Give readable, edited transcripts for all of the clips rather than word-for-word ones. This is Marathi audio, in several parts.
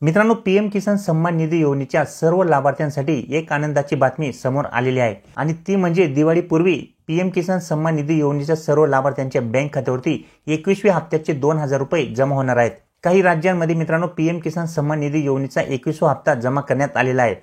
मित्रांनो, पीएम किसान सन्मान निधी योजनेच्या सर्व लाभार्थ्यांसाठी एक आनंदाची बातमी समोर आलेली आहे आणि ती म्हणजे दिवाळीपूर्वी पीएम किसान सन्मान निधी योजनेच्या सर्व लाभार्थ्यांच्या बँक खात्यावरती 21व्या हप्त्याचे 2000 रुपये जमा होणार आहेत। काही राज्यांमध्ये मित्रांनो पीएम किसान सन्मान निधी योजनेचा 21वा हप्ता जमा करण्यात आलेला आहे,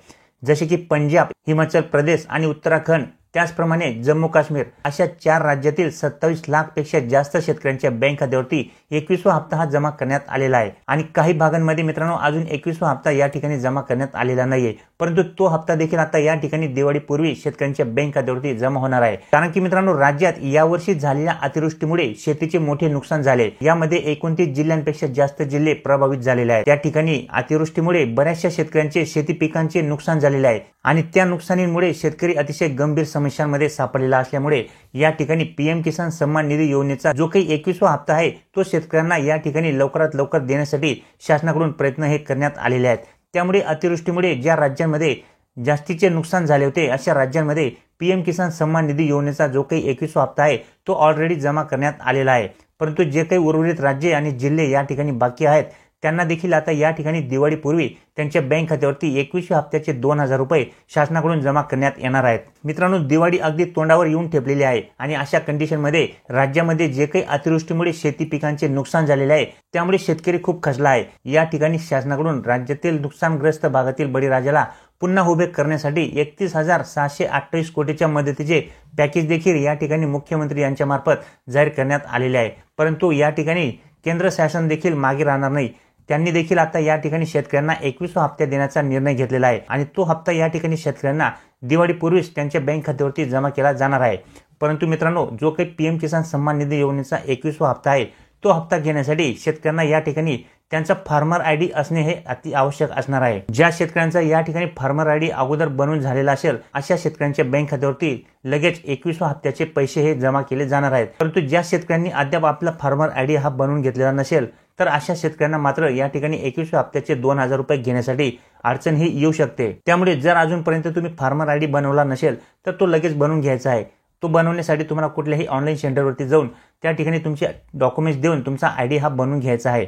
जसे की पंजाब, हिमाचल प्रदेश आणि उत्तराखंड। त्याचप्रमाणे जम्मू काश्मीर अशा 4 राज्यातील 27 लाख पेक्षा जास्त शेतकऱ्यांच्या बँक खात्यावरती 21वा हप्ता हा जमा करण्यात आलेला आहे। आणि काही भागांमध्ये मित्रांनो अजून 21वा हप्ता या ठिकाणी जमा करण्यात आलेला नाहीये, परंतु तो हप्ता देखील आता या ठिकाणी दिवाळीपूर्वी शेतकऱ्यांच्या बँक खात्यावरती जमा होणार आहे। कारण की मित्रांनो राज्यात यावर्षी झालेल्या अतिवृष्टीमुळे शेतीचे मोठे नुकसान झाले। यामध्ये 29 जिल्ह्यांपेक्षा जास्त जिल्हे प्रभावित झालेले आहेत। त्या ठिकाणी अतिवृष्टीमुळे बऱ्याचशा शेतकऱ्यांचे शेती पिकांचे नुकसान झालेले आहे आणि त्या नुकसानीमुळे शेतकरी अतिशय गंभीर समस्यांमध्ये सापडलेला असल्यामुळे या ठिकाणी पीएम किसान सन्मान निधी योजनेचा जो काही 21वा हप्ता आहे तो शेतकऱ्यांना या ठिकाणी लवकरात लवकर देण्यासाठी शासनाकडून प्रयत्न हे करण्यात आलेले आहेत। त्यामुळे अतिवृष्टीमुळे ज्या राज्यांमध्ये जास्तीचे नुकसान झाले होते अशा राज्यांमध्ये पीएम किसान सन्मान निधी योजनेचा जो काही 21वा हप्ता आहे तो ऑलरेडी जमा करण्यात आलेला आहे। परंतु जे काही उर्वरित राज्ये आणि जिल्हे या ठिकाणी बाकी आहेत त्यांना देखील आता या ठिकाणी दिवाळीपूर्वी त्यांच्या बँक खात्यावरती 21व्या हप्त्याचे 2000 रुपये शासनाकडून जमा करण्यात येणार आहेत। मित्रांनो, दिवाळी अगदी तोंडावर येऊन ठेपलेली आहे आणि अशा कंडिशनमध्ये राज्यामध्ये जे काही अतिवृष्टीमुळे शेती पिकांचे नुकसान झालेले आहे त्यामुळे शेतकरी खूप खचला आहे। या ठिकाणी शासनाकडून राज्यातील नुकसानग्रस्त भागातील बळीराजाला पुन्हा उभे करण्यासाठी 31,628 कोटीच्या मदतीचे पॅकेज देखील या ठिकाणी मुख्यमंत्री यांच्या मार्फत जाहीर करण्यात आलेले आहे। परंतु या ठिकाणी केंद्र शासन देखील मागे राहणार नाही। त्यांनी देखील आता या ठिकाणी शेतकऱ्यांना 21वा हप्ता देण्याचा निर्णय घेतलेला आहे आणि तो हप्ता या ठिकाणी शेतकऱ्यांना दिवाळीपूर्वीच त्यांच्या बँक खात्यावरती जमा केला जाणार आहे। परंतु मित्रांनो, जो काही पीएम किसान सन्मान निधी योजनेचा 21वा हप्ता आहे तो हप्ता घेण्यासाठी शेतकऱ्यांना या ठिकाणी त्यांचा फार्मर आयडी असणे हे अति आवश्यक असणार आहे। ज्या शेतकऱ्यांचा या ठिकाणी फार्मर आयडी अगोदर बनवून झालेला असेल अशा शेतकऱ्यांच्या बँक खात्यावरती लगेच 21व्या हप्त्याचे पैसे हे जमा केले जाणार आहेत। परंतु ज्या शेतकऱ्यांनी अद्याप आपला फार्मर आयडी हा बनवून घेतलेला नसेल तर अशा शेतकऱ्यांना मात्र या ठिकाणी 21व्या हप्त्याचे 2000 रुपये घेण्यासाठी अडचण ही येऊ शकते। त्यामुळे जर अजूनपर्यंत तुम्ही फार्मर आयडी बनवला नसेल तर तो लगेच बनवून घ्यायचा आहे। तो बनवण्यासाठी तुम्हाला कुठल्याही ऑनलाईन सेंटरवरती जाऊन त्या ठिकाणी तुमचे डॉक्युमेंट्स देऊन तुमचा आयडी हा बनवून घ्यायचा आहे।